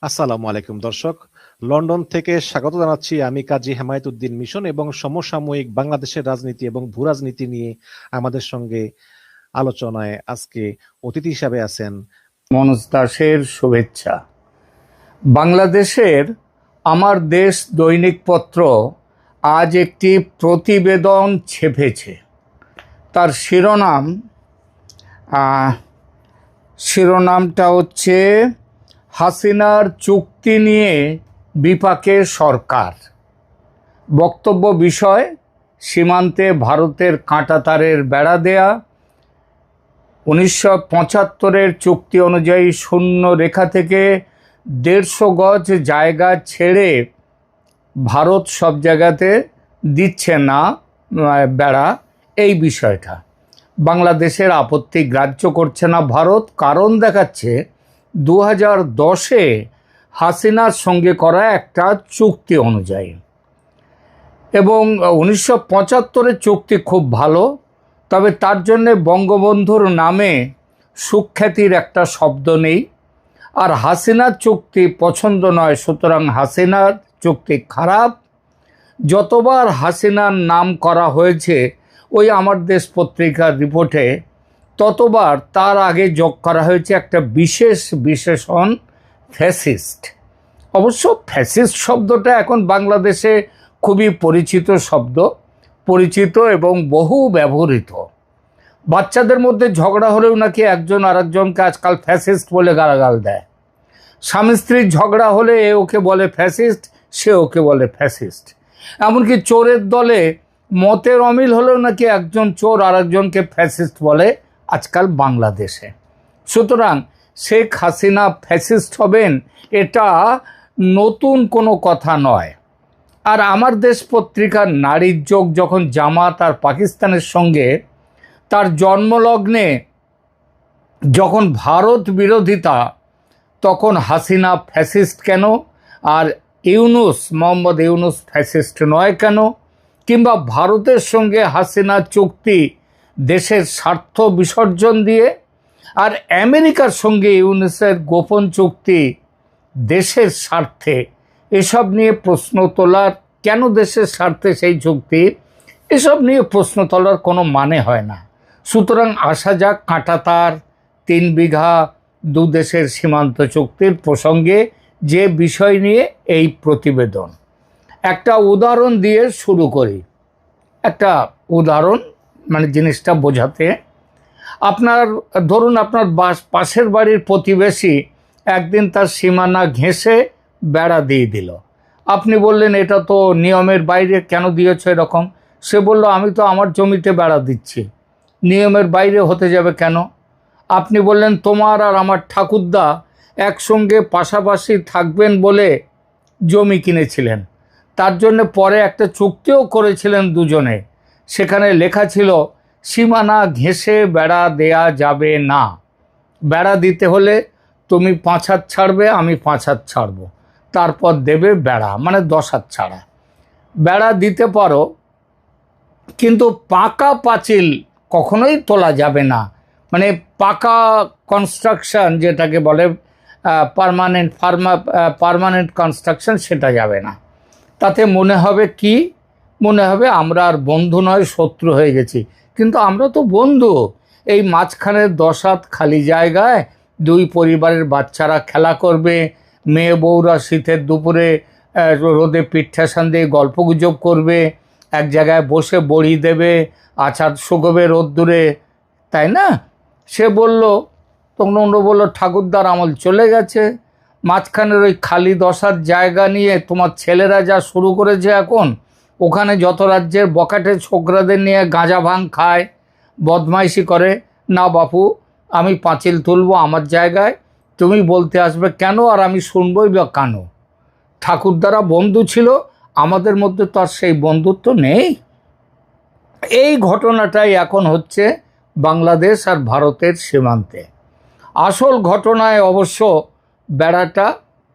আসসালামু আলাইকুম দর্শক। লন্ডন থেকে স্বাগত জানাচ্ছি আমি কাজী হেমায়েতুদ্দিন মিশন এবং সমসাময়িক বাংলাদেশের রাজনীতি এবং ভূরাজনীতি নিয়ে আমাদের সঙ্গে আলোচনায় আজকে অতিথি হিসাবে আছেন মনোজ দাসের শুভেচ্ছা। বাংলাদেশের আমার দেশ দৈনিক পত্র আজ একটি প্রতিবেদন ছেপেছে। তার শিরোনামটা হচ্ছে হাসিনার চুক্তি নিয়ে বিপাকে সরকার। বক্তব্য বিষয় সীমান্তে ভারতের কাঁটাতারের বেড়া দেয়া, 1975-এর চুক্তি অনুযায়ী শূন্য রেখা থেকে 150 গজ জায়গা ছেড়ে ভারত সব জায়গাতে দিচ্ছে না বেড়া, এই বিষয়টা বাংলাদেশের আপত্তি গ্রাহ্য করছে না ভারত। কারণ দেখাচ্ছে 2010-এ হাসিনার সঙ্গে করা একটা চুক্তি অনুযায়ী, এবং 1975-এর চুক্তি খুব ভালো, তবে তার জন্যে বঙ্গবন্ধুর নামে সুখ্যাতির একটা শব্দ নেই। আর হাসিনার চুক্তি পছন্দ নয়, সুতরাং হাসিনার চুক্তি খারাপ। যতবার হাসিনার নাম করা হয়েছে ওই আমার দেশ পত্রিকার রিপোর্টে, ততবার তার আগে যোগ করা হয়েছে একটা বিশেষ বিশেষণ, ফ্যাসিস্ট। অবশ্য ফ্যাসিস্ট শব্দটা এখন বাংলাদেশে খুবই পরিচিত শব্দ, পরিচিত এবং বহু ব্যবহৃত। বাচ্চাদের মধ্যে ঝগড়া হলেও নাকি একজন আরেকজনকে আজকাল ফ্যাসিস্ট বলে গালাগাল দেয়। স্বামী স্ত্রীর ঝগড়া হলে এ ওকে বলে ফ্যাসিস্ট, সে ওকে বলে ফ্যাসিস্ট। এমনকি চোরের দলে মতের অমিল হলেও নাকি একজন চোর আরেকজনকে ফ্যাসিস্ট বলে আজকাল বাংলাদেশে। সুতরাং শেখ হাসিনা ফ্যাসিস্ট হবেন এটা নতুন কোনো কথা নয়। আর আমার দেশ পত্রিকার নারীর যোগ যখন জামাত আর পাকিস্তানের সঙ্গে তার জন্মলগ্নে যখন ভারত বিরোধিতা, তখন হাসিনা ফ্যাসিস্ট কেন, আর মোহাম্মদ ইউনূস ফ্যাসিস্ট নয় কেন, কিংবা ভারতের সঙ্গে হাসিনা চুক্তি দেশের স্বার্থ বিসর্জন দিয়ে, আর আমেরিকার সঙ্গে ইউনূসের গোপন চুক্তি দেশের স্বার্থে, এসব নিয়ে প্রশ্ন তোলার, কেন দেশের স্বার্থে সেই চুক্তি, এসব নিয়ে প্রশ্ন তোলার কোনো মানে হয় না। সুতরাং আসা যাক কাঁটাতার 3 বিঘা দু দেশের সীমান্ত চুক্তির প্রসঙ্গে, যে বিষয় নিয়ে এই প্রতিবেদন। একটা উদাহরণ দিয়ে শুরু করি। একটা উদাহরণ মানে জিনিসটা বোঝাতে, আপনার ধরুন আপনার পাশের বাড়ির প্রতিবেশী একদিন তার সীমানা ঘেঁষে বেড়া দিয়ে দিল। আপনি বললেন এটা তো নিয়মের বাইরে, কেন দিয়েছ এরকম? সে বলল আমি তো আমার জমিতে বেড়া দিচ্ছি, নিয়মের বাইরে হতে যাবে কেন? আপনি বললেন তোমার আর আমার ঠাকুরদা একসঙ্গে পাশাপাশি থাকবেন বলে জমি কিনেছিলেন, তার জন্য পরে একটা চুক্তিও করেছিলেন দুজনে, সেখানে লেখা ছিল সীমানা ঘেঁষে বেড়া দেয়া যাবে না, বেড়া দিতে হলে তুমি 5 হাত ছাড়বে, আমি 5 হাত ছাড়বো, তারপর দেবে বেড়া, মানে 10 হাত ছাড়া। বেড়া দিতে পারো, কিন্তু পাকা পাঁচিল কখনোই তোলা যাবে না, মানে পাকা কনস্ট্রাকশন যেটাকে বলে পার্মানেন্ট কনস্ট্রাকশন, সেটা যাবে না। তাতে মনে হবে কি, মনে হবে আমরা আর বন্ধু নয়, শত্রু হয়ে গেছি। কিন্তু আমরা তো বন্ধু। এই মাঝখানে 10 হাত খালি জায়গায় 2 পরিবারের বাচ্চারা খেলা করবে, মেয়ে বউরা শীতের দুপুরে রোদে পিঠ ঠেসান দিয়ে গল্পগুজব করবে, এক জায়গায় বসে বড়ি দেবে, আচার শুকোবে রোদ্দুরে, তাই না? সে বলল, তখন অন্য বলল ঠাকুরদার আমল চলে গেছে, মাঝখানের ওই খালি 10 হাত জায়গা নিয়ে তোমার ছেলেরা যা শুরু করেছে এখন, ওখানে যত রাজ্যের বকাটে ছোকরাদের নিয়ে গাঁজা ভাং খায়, বদমাইশি করে। না বাপু, আমি পাঁচিল তুলবো আমার জায়গায়, তুমি বলতে আসবে কেন, আর আমি শুনবই বা কেন? ঠাকুরদারা বন্ধু ছিল, আমাদের মধ্যে তো আর সেই বন্ধুত্ব নেই। এই ঘটনাটাই এখন হচ্ছে বাংলাদেশ আর ভারতের সীমান্তে। আসল ঘটনায় অবশ্য বেড়াটা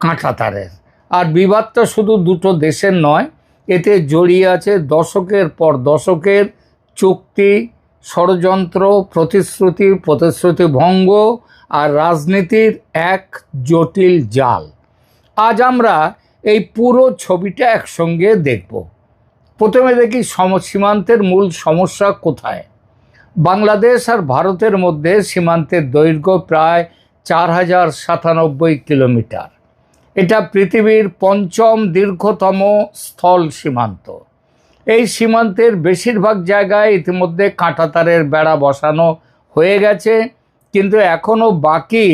কাঁটাতারের, আর বিবাদটা শুধু দুটো দেশের নয়, এতে জড়িয়ে আছে দশকের পর দশকের চুক্তি, ষড়যন্ত্র, প্রতিশ্রুতি ভঙ্গ আর রাজনীতির এক জটিল জাল। আজ আমরা এই পুরো ছবিটা একসঙ্গে দেখব। প্রথমে দেখি সীমান্তের মূল সমস্যা কোথায়। বাংলাদেশ আর ভারতের মধ্যে সীমান্তের দৈর্ঘ্য প্রায় 4097 কিলোমিটার। এটা পৃথিবীর পঞ্চম দীর্ঘতম স্থল সীমান্ত। এই সীমান্তের বেশিরভাগ জায়গায় ইতিমধ্যে কাঁটাতারের বেড়া বসানো হয়ে গেছে, কিন্তু এখনও বাকি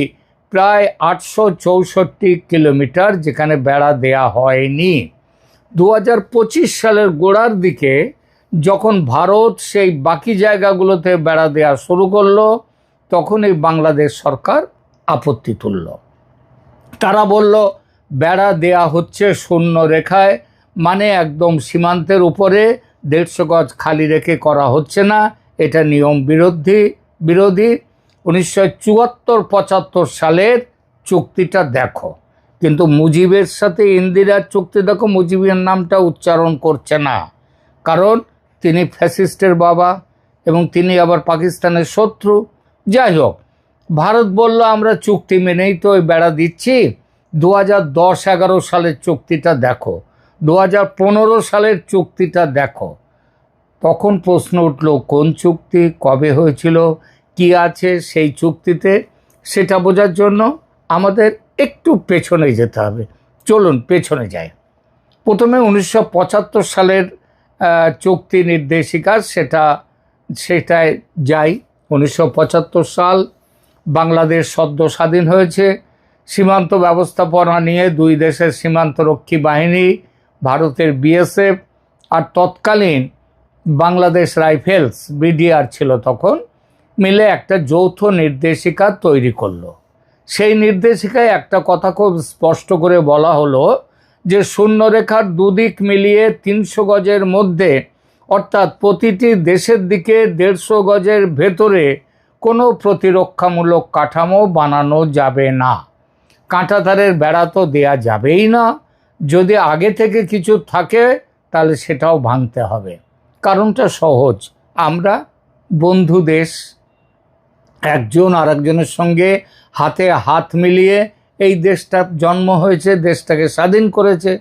প্রায় 864 কিলোমিটার যেখানে বেড়া দেয়া হয়নি। 2025 সালের গোড়ার দিকে যখন ভারত সেই বাকি জায়গাগুলোতে বেড়া দেওয়া শুরু করলো, তখন এই বাংলাদেশ সরকার আপত্তি তুলল। তারা বলল বেড়া দেয়া হচ্ছে শূন্য রেখায়, মানে একদম সীমান্তের উপরে 150 গজ খালি রেখে করা হচ্ছে না, এটা নিয়ম বিরোধী। 1974-75 সালের চুক্তিটা দেখো, কিন্তু মুজিবের সাথে ইন্দিরার চুক্তি দেখো, মুজিবের নামটা উচ্চারণ করছে না, কারণ তিনি ফ্যাসিস্টের বাবা এবং তিনি আবার পাকিস্তানের শত্রু। যাই হোক, ভারত বলল আমরা চুক্তি মেনেই তো ওই বেড়া দিচ্ছি। 2010-11 সালের চুক্তিটা দেখো, 2015 সালের চুক্তিটা দেখো। তখন প্রশ্ন উঠল কোন চুক্তি, কবে হয়েছিল, কি আছে সেই চুক্তিতে, সেটা বোঝার জন্য আমাদের একটু পেছনে যেতে হবে। চলুন পেছনে যাই। প্রথমে 1975 সালের চুক্তি নির্দেশিকা, সেটায় যাই। 1975 সাল, বাংলাদেশ সদ্য স্বাধীন হয়েছে। সীমান্ত ব্যবস্থাপনা নিয়ে দুই দেশের সীমান্তরক্ষী বাহিনী, ভারতের বিএসএফ আর তৎকালীন বাংলাদেশ রাইফেলস বিডিআর ছিল তখন, মিলে একটা যৌথ নির্দেশিকা তৈরি করলো। সেই নির্দেশিকায় একটা কথা খুব স্পষ্ট করে বলা হলো যে শূন্যরেখার দুদিক মিলিয়ে 300 গজের মধ্যে, অর্থাৎ প্রতিটি দেশের দিকে 150 গজের ভেতরে কোনো প্রতিরক্ষামূলক কাঠামো বানানো যাবে না। কাঁটাতারের বেড়া তো দেয়া যাবেই না। যদি আগে থেকে কিছু থাকে তাহলে সেটাও ভাঙতে হবে। কারণটা সহজ, আমরা বন্ধু দেশ, একজন আর একজনের সঙ্গে হাতে হাত মিলিয়ে এই দেশটা জন্ম হয়েছে, দেশটাকে স্বাধীন করেছে।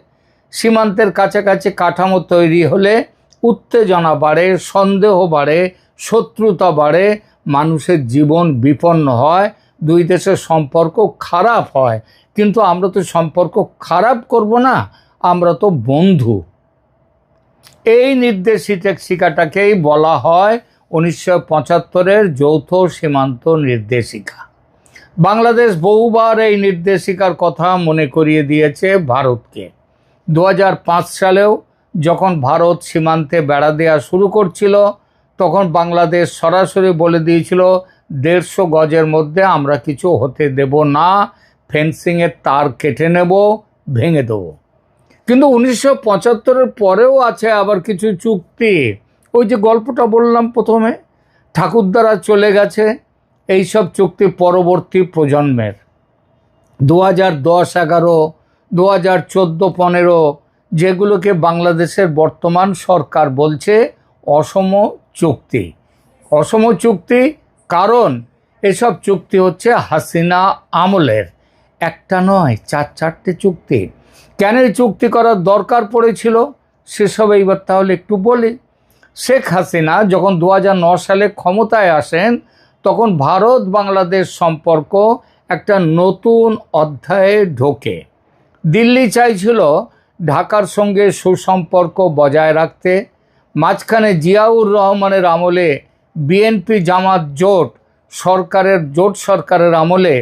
সীমান্তের কাছাকাছি কাঠামো তৈরি হলে উত্তেজনা বাড়ে, সন্দেহ বাড়ে, শত্রুতা বাড়ে, মানুষের জীবন বিপন্ন হয়, দুই দেশের সম্পর্ক খারাপ হয়। কিন্তু আমরা তো সম্পর্ক খারাপ করব না, আমরা তো বন্ধু। এই নির্দেশিকাটাকেই বলা হয় 1975-এর যৌথ সীমান্ত নির্দেশিকা। বাংলাদেশ বহুবার এই নির্দেশিকার কথা মনে করিয়ে দিয়েছে ভারতকে। 2005 সালেও যখন ভারত সীমান্তে বেড়া দেওয়া শুরু করছিল, তখন বাংলাদেশ সরাসরি বলে দিয়েছিল 150 গজের মধ্যে আমরা কিছু হতে দেব না, ফেন্সিংয়ের তার কেটে নেব, ভেঙে দেবো। কিন্তু 1975-এর পরেও আছে আবার কিছু চুক্তি। ওই যে গল্পটা বললাম প্রথমে, ঠাকুরদারা চলে গেছে, এইসব চুক্তি পরবর্তী প্রজন্মের। 2010-11, 2014-15 যেগুলোকে বাংলাদেশের বর্তমান সরকার বলছে অসম চুক্তি। অসম চুক্তি কারণ এসব চুক্তি হচ্ছে হাসিনা আমলের, একটা নয় 4-4টে চুক্তি। কেন এই চুক্তি করার দরকার পড়েছিল সেসব এইবার তাহলে একটু বলি। শেখ হাসিনা যখন 2009 সালে ক্ষমতায় আসেন, তখন ভারত বাংলাদেশ সম্পর্ক একটা নতুন অধ্যায়ে ঢোকে। দিল্লি চাইছিল ঢাকার সঙ্গে সুসম্পর্ক বজায় রাখতে। মাঝখানে জিয়াউর রহমানের আমলে বিএনপি জামাত জোট সরকারের আমলে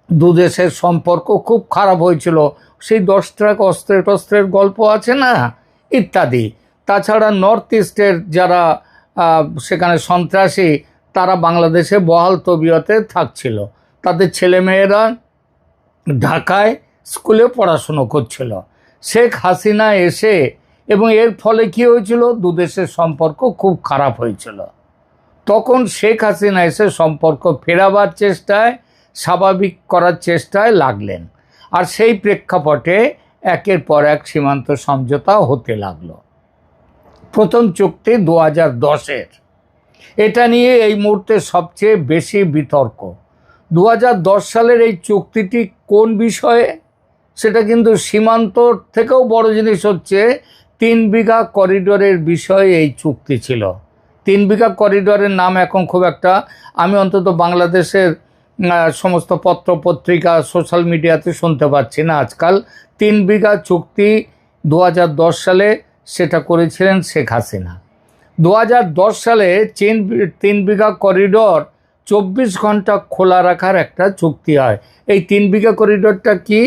দুদেশের সম্পর্ক খুব খারাপ হয়েছিল। সেই 10 ট্রাক অস্ত্রের গল্প আছে না, ইত্যাদি। তাছাড়া নর্থ ইস্টের যারা সেখানে সন্ত্রাসী, তারা বাংলাদেশে বহাল তবিয়তে থাকছিল, তাদের ছেলেমেয়েরা ঢাকায় স্কুলে পড়াশুনো করছিল। শেখ হাসিনা এসে, এবং এর ফলে কি হয়েছিল, দুদেশের সম্পর্ক খুব খারাপ হয়েছিল। তখন শেখ হাসিনা এসে সম্পর্ক ফেরাবার চেষ্টায়, স্বাভাবিক করার চেষ্টায় লাগলেন। আর সেই প্রেক্ষাপটে একের পর এক সীমান্ত সমঝোতা হতে লাগলো। প্রথম চুক্তি 2010-এর, এটা নিয়ে এই মুহূর্তে সবচেয়ে বেশি বিতর্ক। 2010 সালের এই চুক্তিটি কোন বিষয়ে সেটা কিন্তু সীমান্ত থেকেও বড় জিনিস হচ্ছে 3 বিঘা করিডোরের বিষয়ে এই চুক্তি ছিল। 3 বিঘা করিডোরের নাম এখন খুব একটা, আমি অন্তত বাংলাদেশের সমস্ত পত্র পত্রিকা সোশ্যাল মিডিয়াতে শুনতে পাচ্ছি না আজকাল। 3 বিঘা চুক্তি 2010 সালে সেটা করেছিলেন শেখ হাসিনা। 2010 সালে 3 বিঘা করিডোর 24 ঘন্টা খোলা রাখার একটা চুক্তি হয়। এই 3 বিঘা করিডোরটা কি?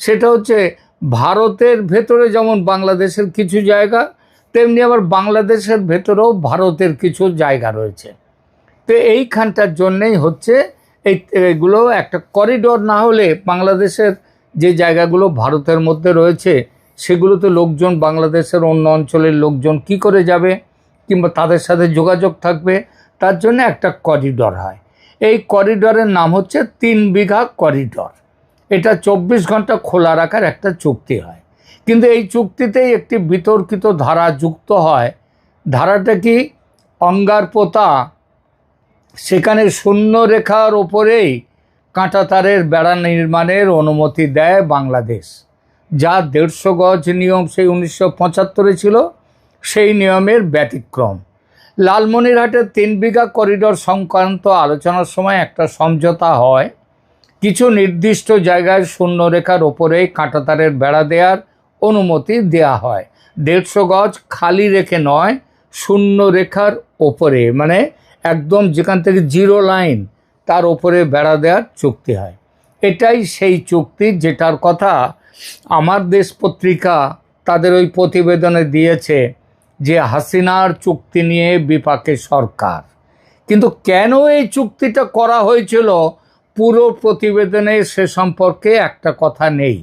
সেটা হচ্ছে ভারতের ভেতরে যেমন বাংলাদেশের কিছু জায়গা, তেমনি আবার বাংলাদেশের ভেতরেও ভারতের কিছু জায়গা রয়েছে। তো এইখানটার জন্যেই হচ্ছে এইগুলো একটা করিডোর না হলে বাংলাদেশের যে জায়গাগুলো ভারতের মধ্যে রয়েছে সেগুলোতে লোকজন, বাংলাদেশের অন্য অঞ্চলের লোকজন কি করে যাবে কিংবা তাদের সাথে যোগাযোগ থাকবে, তার জন্য একটা করিডোর হয়। এই করিডোরের নাম হচ্ছে 3 বিঘা করিডোর। এটা 24 ঘন্টা খোলা রাখার একটা চুক্তি হয়। কিন্তু এই চুক্তিতেই একটি বিতর্কিত ধারা যুক্ত হয়। ধারাটা কি? অঙ্গার পোতা, সেখানে শূন্য রেখার ওপরেই কাঁটাতারের বেড়া নির্মাণের অনুমতি দেয় বাংলাদেশ, যা 150 গজ নিয়ম সেই 1975 ছিল, সেই নিয়মের ব্যতিক্রম। লালমনিরহাটের 3 বিঘা করিডোর সংক্রান্ত আলোচনার সময় একটা সমঝোতা হয়। কিছু নির্দিষ্ট জায়গায় শূন্য রেখার ওপরেই কাঁটাতারের বেড়া দেওয়ার অনুমতি দেয়া হয়। 150 গজ খালি রেখে নয়, শূন্য রেখার ওপরে, মানে একদম যেখান থেকে জিরো লাইন তার ওপরে বেড়া দেওয়ার চুক্তি হয়। এটাই সেই চুক্তি যেটার কথা আমার দেশ পত্রিকা তাদের ওই প্রতিবেদনে দিয়েছে যে হাসিনার চুক্তি নিয়ে বিপাকে সরকার। কিন্তু কেন এই চুক্তিটা করা হয়েছিল পুরো প্রতিবেদনে সে সম্পর্কে একটা কথা নেই।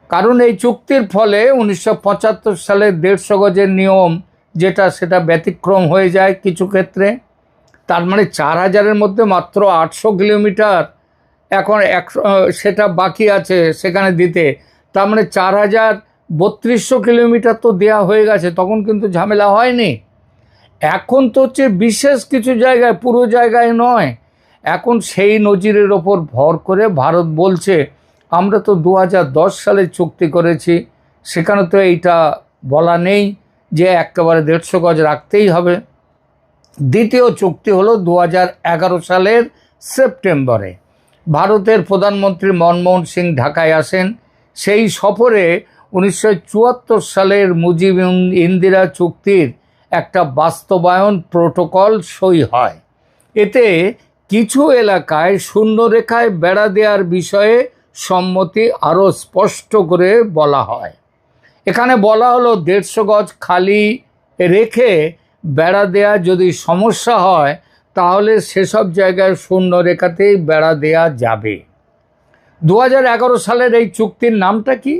কারণ এই চুক্তির ফলে 1975 সালে 150 গজের নিয়ম যেটা, সেটা ব্যতিক্রম হয়ে যায় কিছু ক্ষেত্রে। তার মানে 4000-এর মধ্যে মাত্র 800 কিলোমিটার এখন সেটা বাকি আছে সেখানে দিতে। তার মানে 4200 কিলোমিটার তো দেয়া হয়ে গেছে, তখন কিন্তু ঝামেলা হয়নি। এখন তো হচ্ছে বিশেষ কিছু জায়গায়, পুরো জায়গায় নয়। এখন সেই নজিরের ওপর ভর করে ভারত বলছে আমরা তো 2010 সালে চুক্তি করেছি, সেখানে তো এইটা বলা নেই যে একেবারে 150 গজ রাখতেই হবে। দ্বিতীয় চুক্তি হলো 2011 সালের সেপ্টেম্বরে। ভারতের প্রধানমন্ত্রী মনমোহন সিং ঢাকায় আসেন। সেই সফরে 1974 সালের মুজিব ইন্দিরা চুক্তির একটা বাস্তবায়ন প্রোটোকল সই হয়। এতে কিছু এলাকায় শূন্যরেখায় বেড়া দেওয়ার বিষয়ে সম্মতি আরও স্পষ্ট করে বলা হয়। এখানে বলা হলো 150 গজ খালি রেখে বেড়া দেয়া যদি সমস্যা হয় তাহলে সেসব জায়গায় শূন্যরেখাতেই বেড়া দেয়া যাবে। 2011 সালের এই চুক্তির নামটা কি?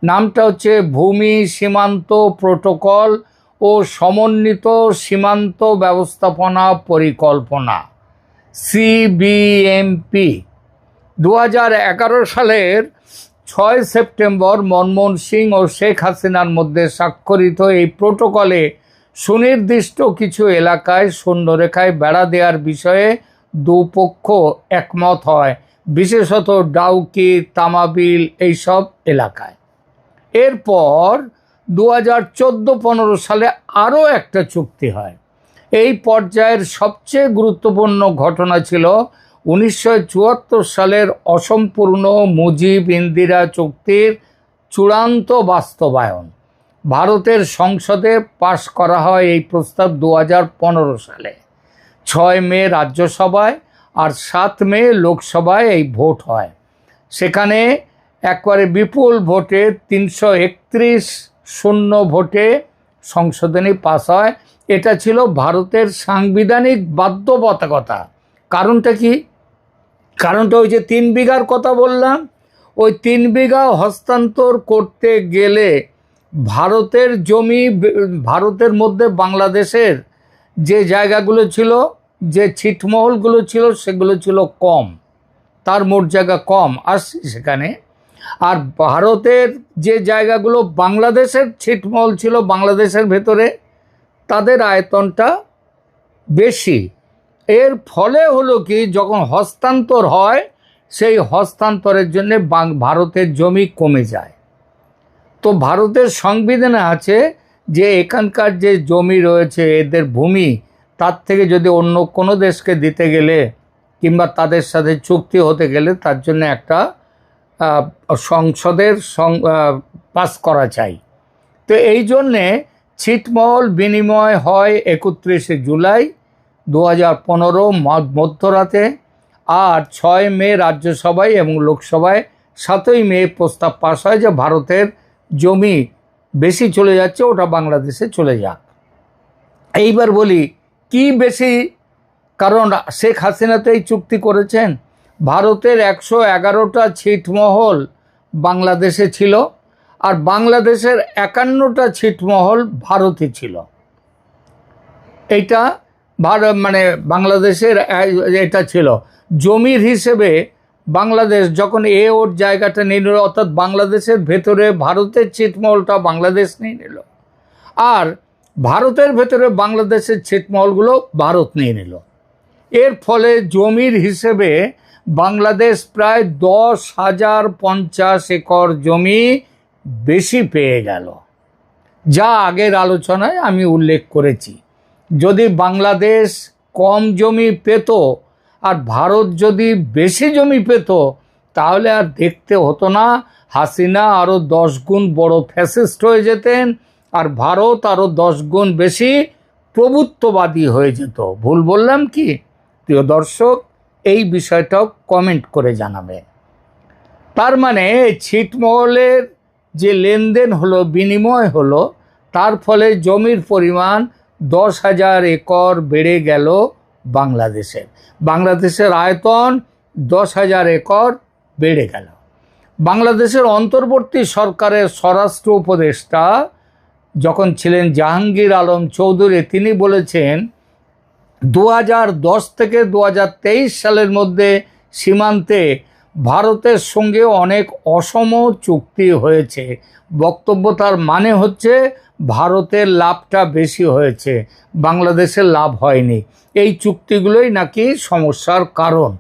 নামটা হচ্ছে ভূমি সীমান্ত প্রোটোকল ও সমন্বিত সীমান্ত ব্যবস্থাপনা পরিকল্পনা, CBMP। 2011 সালের 6 সেপ্টেম্বর মনমোহন সিং ও শেখ হাসিনার মধ্যে স্বাক্ষরিত এই প্রোটোকলে সুনির্দিষ্ট কিছু এলাকায় শূন্যরেখায় বেড়া দেওয়ার বিষয়ে দুপক্ষ একমত হয়, বিশেষত ডাউকি, তামাবিল এইসব এলাকায়। এরপর 2014-15 সালে আরও একটা চুক্তি হয়। এই পর্যায়ের সবচেয়ে গুরুত্বপূর্ণ ঘটনা ছিল 1974 সালের অসম্পূর্ণ মুজিব ইন্দিরা চুক্তির চূড়ান্ত বাস্তবায়ন। ভারতের সংসদে পাশ করা হয় এই প্রস্তাব 2015 সালে। 6 মে রাজ্যসভায় আর 7 মে লোকসভায় এই ভোট হয়। সেখানে একবারে বিপুল ভোটে 331 ভোটে সংশোধনী পাস হয়। এটা ছিল ভারতের সাংবিধানিক বাধ্যবাধকতা। কারণটা কি? কারণটা ওই যে 3 বিঘার কথা বললাম, ওই 3 বিঘা হস্তান্তর করতে গেলে ভারতের জমি, ভারতের মধ্যে বাংলাদেশের যে জায়গাগুলো ছিল, যে ছিটমহলগুলো ছিল, সেগুলো ছিল কম, তার মোট জায়গা কম আসছে সেখানে। আর ভারতের যে জায়গাগুলো বাংলাদেশের ছিটমহল ছিল বাংলাদেশের ভেতরে, তাদের আয়তনটা বেশি। এর ফলে হলো কি, যখন হস্তান্তর হয় সেই হস্তান্তরের জন্য ভারতের জমি কমে যায়। তো ভারতের সংবিধানে আছে যে এখানকার যে জমি রয়েছে এদের ভূমি, তার থেকে যদি অন্য কোনো দেশকে দিতে গেলে কিংবা তাদের সাথে চুক্তি হতে গেলে তার জন্য একটা সংসদের পাস করা চাই। তো এই জন্যে ছিটমহল বিনিময় হয় 31শে জুলাই 2015 মধ্যরাতে, আর 6 মে রাজ্যসভায় এবং লোকসভায় 7ই মে প্রস্তাব পাস হয় যে ভারতের জমি বেশি চলে যাচ্ছে, ওটা বাংলাদেশে চলে যাক। এইবার বলি কি বেশি, কারণ শেখ হাসিনা তো এই চুক্তি করেছেন। ভারতের 111টা ছিটমহল বাংলাদেশে ছিল, আর বাংলাদেশের 51টা ছিটমহল ভারতে ছিল। এইটা মানে বাংলাদেশের এটা ছিল জমির হিসেবে। বাংলাদেশ যখন ওর জায়গাটা নিয়ে নিল, অর্থাৎ বাংলাদেশের ভেতরে ভারতের ছিটমহলটা বাংলাদেশ নিয়ে নিল, আর ভারতের ভেতরে বাংলাদেশের ছিটমহলগুলো ভারত নিয়ে নিল। এর ফলে জমির হিসেবে বাংলাদেশ প্রায় 10,050 একর জমি বেশি পেয়ে গেল, যা আগের আলোচনায় আমি উল্লেখ করেছি। যদি বাংলাদেশ কম জমি পেত আর ভারত যদি বেশি জমি পেত, তাহলে আর দেখতে হতো না, হাসিনা আরও 10 গুণ বড় ফ্যাসিস্ট হয়ে যেতেন, আর ভারত আরও 10 গুণ বেশি প্রভুত্ববাদী হয়ে যেত। ভুল বললাম কি? প্রিয় দর্শক, এই বিষয়টাও কমেন্ট করে জানাবে। তার মানে ছিটমহলের যে লেনদেন হলো, বিনিময় হলো, তার ফলে জমির পরিমাণ 10,000 একর বেড়ে গেল বাংলাদেশের। বাংলাদেশের আয়তন 10,000 একর বেড়ে গেল। বাংলাদেশের অন্তর্বর্তী সরকারের স্বরাষ্ট্র উপদেষ্টা যখন ছিলেন জাহাঙ্গীর আলম চৌধুরী, তিনি বলেছেন 2010 থেকে 2023 সালের মধ্যে সীমান্তে ভারতের সঙ্গে অনেক অসম চুক্তি হয়েছে। বক্তব্য তার মানে হচ্ছে ভারতের লাভটা বেশি হয়েছে, বাংলাদেশের লাভ হয়নি। এই চুক্তিগুলোই নাকি সমস্যার কারণ।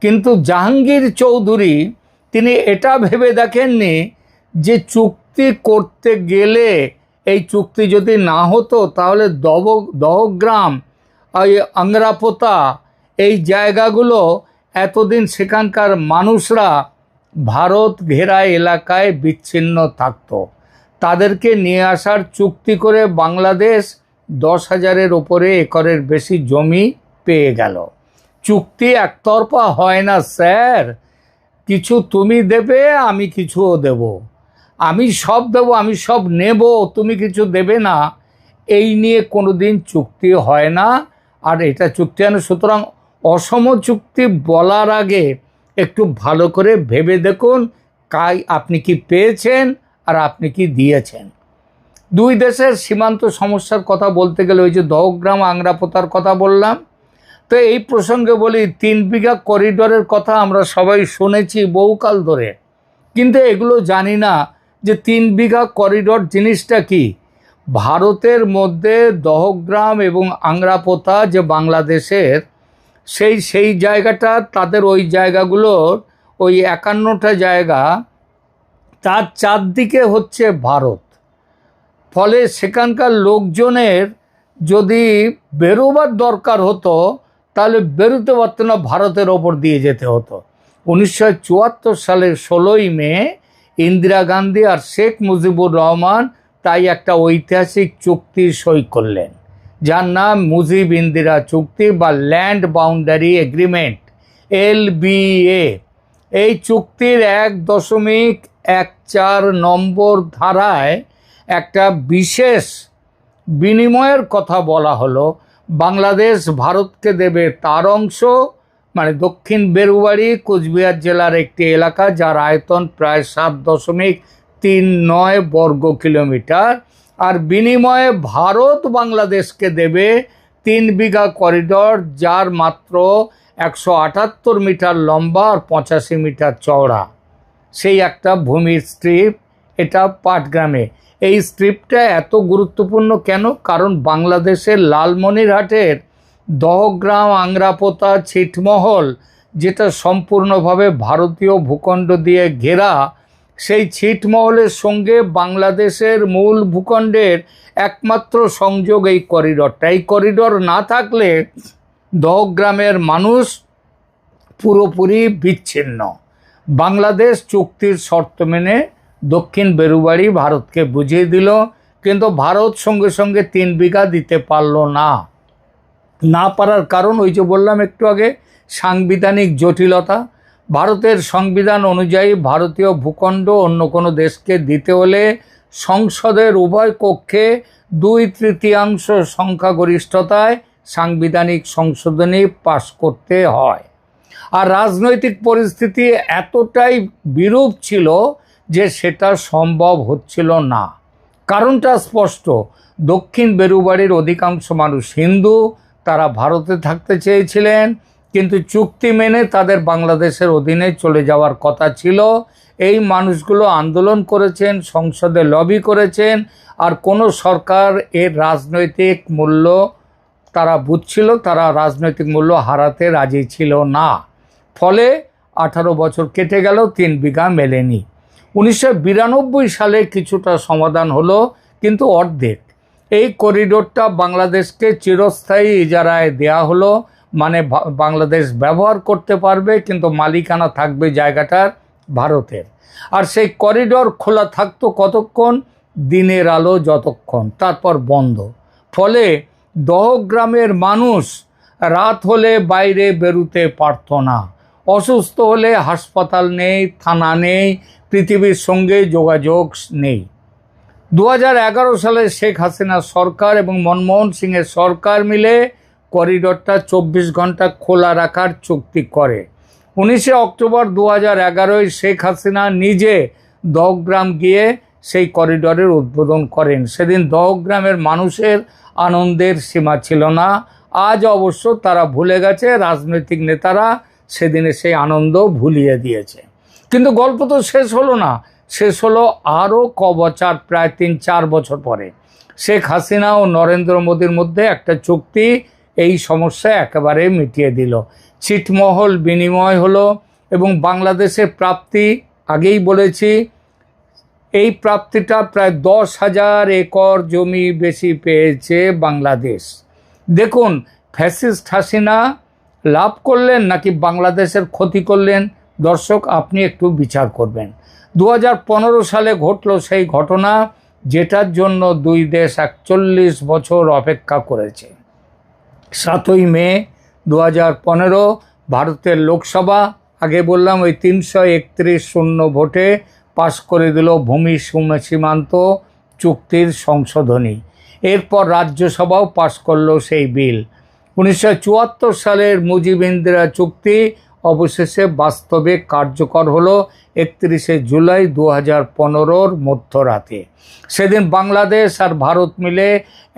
কিন্তু জাহাঙ্গীর চৌধুরী তিনি এটা ভেবে দেখেননি যে চুক্তি করতে গেলে, এই চুক্তি যদি না হতো তাহলে দহগ্রাম, আংরাপোতা, এই জায়গাগুলো এতদিন সেখানকার মানুষরা ভারত ঘেরা এলাকায় বিচ্ছিন্ন থাকত। তাদেরকে নিয়ে আসার চুক্তি করে বাংলাদেশ 10,000-এর ওপরে একরের বেশি জমি পেয়ে গেল। চুক্তি একতরফা হয় না স্যার, কিছু তুমি দেবে, আমি কিছুও দেব, আমি সব দেব, আমি সব নেব, তুমি কিছু দেবে না, এই নিয়ে কোনোদিন চুক্তি হয় না। আর এটা চুক্তি হয় না। সুতরাং অসম চুক্তি বলার আগে একটু ভালো করে ভেবে দেখুন আপনি কি পেয়েছেন আর আপনি কি দিয়েছেন। দুই দেশের সীমান্ত সমস্যার কথা বলতে গেলে ওই যে দহগ্রাম আংরাপোতার কথা বললাম, তো এই প্রসঙ্গে বলি 3 বিঘা করিডোরের কথা আমরা সবাই শুনেছি বহুকাল ধরে, কিন্তু এগুলো জানি না যে 3 বিঘা করিডোর জিনিসটা কি। ভারতের মধ্যে দহগ্রাম এবং আংরাপোতা যে বাংলাদেশের, সেই জায়গাটা, তাদের ওই জায়গাগুলোর ওই 51টা জায়গা, তার চারদিকে হচ্ছে ভারত। ফলে সেখানকার লোকজনের যদি বেরোবার দরকার হতো তাহলে বেরোতে পারতো না, ভারতের ওপর দিয়ে যেতে হতো। 1974 সালের 16ই মে ইন্দিরা গান্ধী আর শেখ মুজিবুর রহমান তাই একটা ঐতিহাসিক চুক্তি সই করলেন, যার নাম মুজিব ইন্দিরা চুক্তি বা ল্যান্ড বাউন্ডারি এগ্রিমেন্ট, LBA। এই চুক্তির 1.14 নম্বর ধারায় একটা বিশেষ বিনিময়ের কথা বলা হলো। বাংলাদেশ ভারতকে দেবে তার অংশ, মানে দক্ষিণ বেরুবাড়ি কোচবিহার জেলার একটি এলাকা, যার আয়তন প্রায় 7.39 বর্গ কিলোমিটার, আর বিনিময়ে ভারত বাংলাদেশকে দেবে 3 বিঘা করিডোর, যার মাত্র 178 মিটার লম্বা আর 85 মিটার চওড়া। সেই একটা ভূমির স্ট্রিপ, এটা পাটগ্রামে। এই স্ট্রিপটা এত গুরুত্বপূর্ণ কেন? কারণ বাংলাদেশের লালমনিরহাটের দহগ্রাম আংরাপোতা ছিটমহল যেটা সম্পূর্ণভাবে ভারতীয় ভূখণ্ড দিয়ে ঘেরা, সেই ছিটমহলের সঙ্গে বাংলাদেশের মূল ভূখণ্ডের একমাত্র সংযোগ এই করিডরটা। এই করিডর না থাকলে দহগ্রামের মানুষ পুরোপুরি বিচ্ছিন্ন। বাংলাদেশ চুক্তির শর্ত মেনে দক্ষিণ বেরুবাড়ি ভারতকে বুঝিয়ে দিল, কিন্তু ভারত সঙ্গে সঙ্গে 3 বিঘা দিতে পারল না। না পারার কারণ ওই যে বললাম একটু আগে, সাংবিধানিক জটিলতা। ভারতের সংবিধান অনুযায়ী ভারতীয় ভূখণ্ড অন্য কোনো দেশকে দিতে হলে সংসদের উভয় কক্ষে 2/3 সংখ্যাগরিষ্ঠতায় সাংবিধানিক সংশোধনী পাশ করতে হয়। আর রাজনৈতিক পরিস্থিতি এতটাই বিরূপ ছিল যে সেটা সম্ভব হচ্ছিল না। কারণটা স্পষ্ট, দক্ষিণ বেরুবাড়ির অধিকাংশ মানুষ হিন্দু, তারা ভারতে থাকতে চেয়েছিলেন, কিন্তু চুক্তি মেনে তাদের বাংলাদেশের অধীনে চলে যাওয়ার কথা ছিল। এই মানুষগুলো আন্দোলন করেছেন, সংসদে লবি করেছেন, আর কোনো সরকার এর রাজনৈতিক মূল্য তারা বুঝছিল, তারা রাজনৈতিক মূল্য হারাতে রাজি ছিল না। ফলে 18 বছর কেটে গেল, 3 বিঘা মেলেনি। 1992 সালে কিছুটা সমাধান হলো, কিন্তু অর্ধেক। এই করিডোরটা বাংলাদেশকে চিরস্থায়ী ইজারায় দেয়া হলো, মানে বাংলাদেশ ব্যবহার করতে পারবে, কিন্তু মালিকানা থাকবে জায়গাটার ভারতের। আর সেই করিডোর খোলা থাকতো কতক্ষণ? দিনের আলো যতক্ষণ, তারপর বন্ধ। ফলে দহগ্রামের মানুষ রাত হলে বাইরে বেরোতে পারত না। অসুস্থ হলে হাসপাতাল নেই, থানা নেই, পৃথিবীর সঙ্গে যোগাযোগ নেই। 2011 সালে শেখ হাসিনা সরকার এবং মনমোহন সিংয়ের সরকার মিলে করিডোরটা 24 ঘন্টা খোলা রাখার চুক্তি করে। 19 অক্টোবর 2011 শেখ হাসিনা নিজে দহগ্রাম গিয়ে সেই করিডোরের উদ্বোধন করেন। সেদিন দহগ্রামের মানুষের আনন্দের সীমা ছিল না। আজ অবশ্য তারা ভুলে গেছে, রাজনৈতিক নেতারা সেদিনে সেই আনন্দ ভুলিয়ে দিয়েছে। কিন্তু গল্প তো শেষ হলো না, শেষ হলো আরও বছর, প্রায় 3-4 বছর পরে। শেখ হাসিনা ও নরেন্দ্র মোদীর মধ্যে একটা চুক্তি এই সমস্যা একেবারে মিটিয়ে দিল। ছিটমহল বিনিময় হলো এবং বাংলাদেশের প্রাপ্তি, আগেই বলেছি, এই প্রাপ্তিটা প্রায় 10,000 একর জমি বেশি পেয়েছে বাংলাদেশ। দেখুন, ফ্যাসিস্ট হাসিনা লাভ করলেন নাকি বাংলাদেশের ক্ষতি করলেন? দর্শক, আপনি একটু বিচার করবেন। 2015 সালে ঘটল সেই ঘটনা, যেটার জন্য দুই দেশ 41 বছর অপেক্ষা করেছে। 7ই মে 2015 ভারতের লোকসভা, আগে বললাম ওই 331 ভোটে পাশ করে দিল ভূমি সীমান্ত চুক্তির সংশোধনী। এরপর রাজ্যসভাও পাশ করলো সেই বিল। 1974 সালের মুজিব ইন্দিরা চুক্তি অবশেষে বাস্তবে কার্যকর হলো 31 জুলাই 2015 মধ্যরাতে। সেদিন বাংলাদেশ আর ভারত মিলে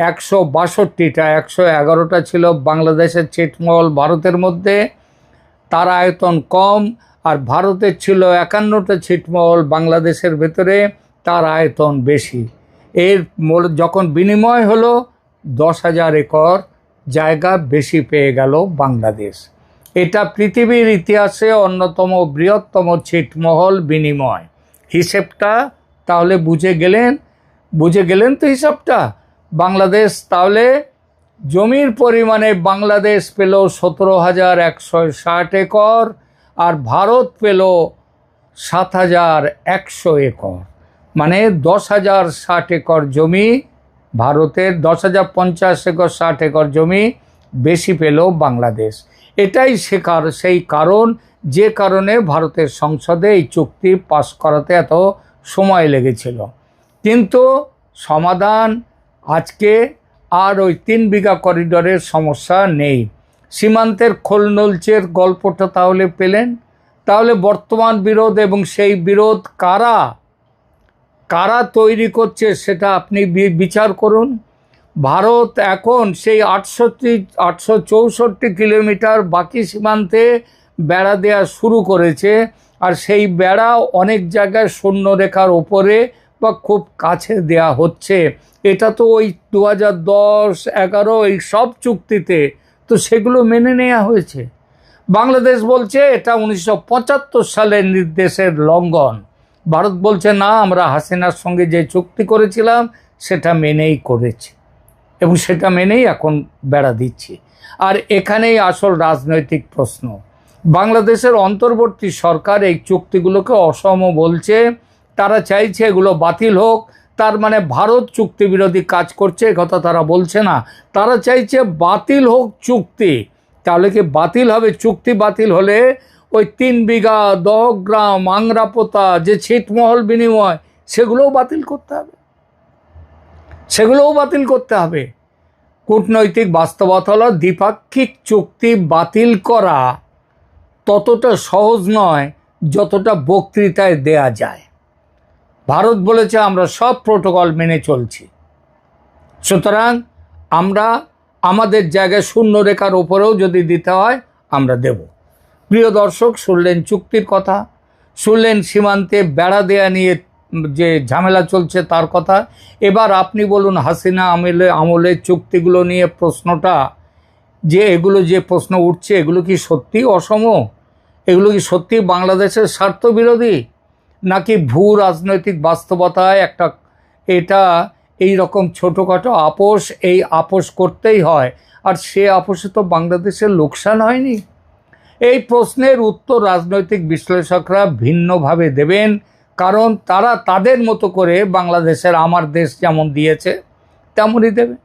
162টা, 111টা ছিল বাংলাদেশের ছিটমহল ভারতের মধ্যে, তার আয়তন কম, আর ভারতের ছিল 51টা ছিটমহল বাংলাদেশের ভেতরে, তার আয়তন বেশি। এর যখন বিনিময় হলো 10,000 একর জায়গা বেশি পেয়ে গেল বাংলাদেশ। এটা পৃথিবীর ইতিহাসে অন্যতম বৃহত্তম ছিটমহল বিনিময়। হিসেবটা তাহলে বুঝে গেলেন তো হিসাবটা? বাংলাদেশ তাহলে জমির পরিমাণে বাংলাদেশ পেল 17,160 একর, আর ভারত পেল 7,100 একর, মানে 10,060 একর জমি ভারতের, 10,050 একর 60 একর জমি বেশি পেল বাংলাদেশ। এটাই সেই কারণ, যে কারণে ভারতের সংসদে এই চুক্তি পাশ করাতে এত সময় লেগেছিল। কিন্তু সমাধান আজকে আর ওই 3 বিঘা করিডোরের সমস্যা নেই। সীমান্তের খোলনলচের গল্পটা তাহলে পেলেন। তাহলে বর্তমান বিরোধ এবং সেই বিরোধ কারা তৈরি করছে সেটা আপনি বিচার করুন। ভারত এখন সেই 864 কিলোমিটার বাকি সীমান্তে বেড়া দেওয়া শুরু করেছে, আর সেই বেড়া অনেক জায়গায় শূন্যরেখার ওপরে বা খুব কাছে দেয়া হচ্ছে। এটা তো ওই 2010, 11 এই সব চুক্তিতে তো সেগুলো মেনে নেওয়া হয়েছে। বাংলাদেশ বলছে এটা 1975 সালের নির্দেশের লঙ্ঘন। ভারত বলছে না, আমরা হাসিনার সঙ্গে যে চুক্তি করেছিলাম সেটা মেনেই করেছি এবং সেটা মেনেই এখন বেড়া দিচ্ছি। আর এখানেই আসল রাজনৈতিক প্রশ্ন। বাংলাদেশের অন্তর্বর্তী সরকার এই চুক্তিগুলোকে অসম বলছে, তারা চাইছে এগুলো বাতিল হোক। তার মানে ভারত চুক্তি বিরোধী কাজ করছে কথা তারা বলছে না, তারা চাইছে বাতিল হোক চুক্তি। তাহলে কি বাতিল হবে? চুক্তি বাতিল হলে ওই 3 বিঘা দহগ্রাম আংরাপোতা যে ছিটমহল বিনিময় সেগুলোও বাতিল করতে হবে, সেগুলোও বাতিল করতে হবে। কূটনৈতিক বাস্তবতা হলো দ্বিপাক্ষিক চুক্তি বাতিল করা ততটা সহজ নয় যতটা বক্তৃতায় দেয়া যায়। ভারত বলেছে আমরা সব প্রোটোকল মেনে চলছি, সুতরাং আমরা আমাদের জায়গায় শূন্য রেখার ওপরেও যদি দিতে হয় আমরা দেব। প্রিয় দর্শক, শুনলেন চুক্তির কথা, শুনলেন সীমান্তে বেড়া দেয়া নিয়ে যে ঝামেলা চলছে তার কথা। এবার আপনি বলুন, হাসিনা আমলে চুক্তিগুলো নিয়ে প্রশ্নটা, যে এগুলো যে প্রশ্ন উঠছে এগুলো কি সত্যি অসম? এগুলো কি সত্যি বাংলাদেশের স্বার্থ বিরোধী? নাকি ভূ রাজনৈতিক বাস্তবতায় এটা এই রকম ছোটোখাটো আপোষ, এই আপোষ করতেই হয়, আর সে আপোষে তো বাংলাদেশের লোকসান হয়নি? এই প্রশ্নের উত্তর রাজনৈতিক বিশ্লেষকরা ভিন্নভাবে দেবেন, কারণ তারা তাদের মতো করে বাংলাদেশের আমার দেশ যেমন দিয়েছে তেমনই দেবে।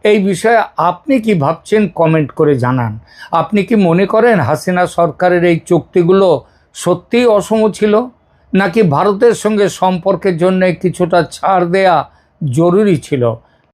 এই বিষয়ে আপনি কি ভাবছেন কমেন্ট করে জানান। আপনি কি মনে করেন হাসিনা সরকারের এই চুক্তিগুলো সত্যিই অসম ছিল, নাকি ভারতের সঙ্গে সম্পর্কের জন্য কিছুটা ছাড় দেয়া জরুরি ছিল?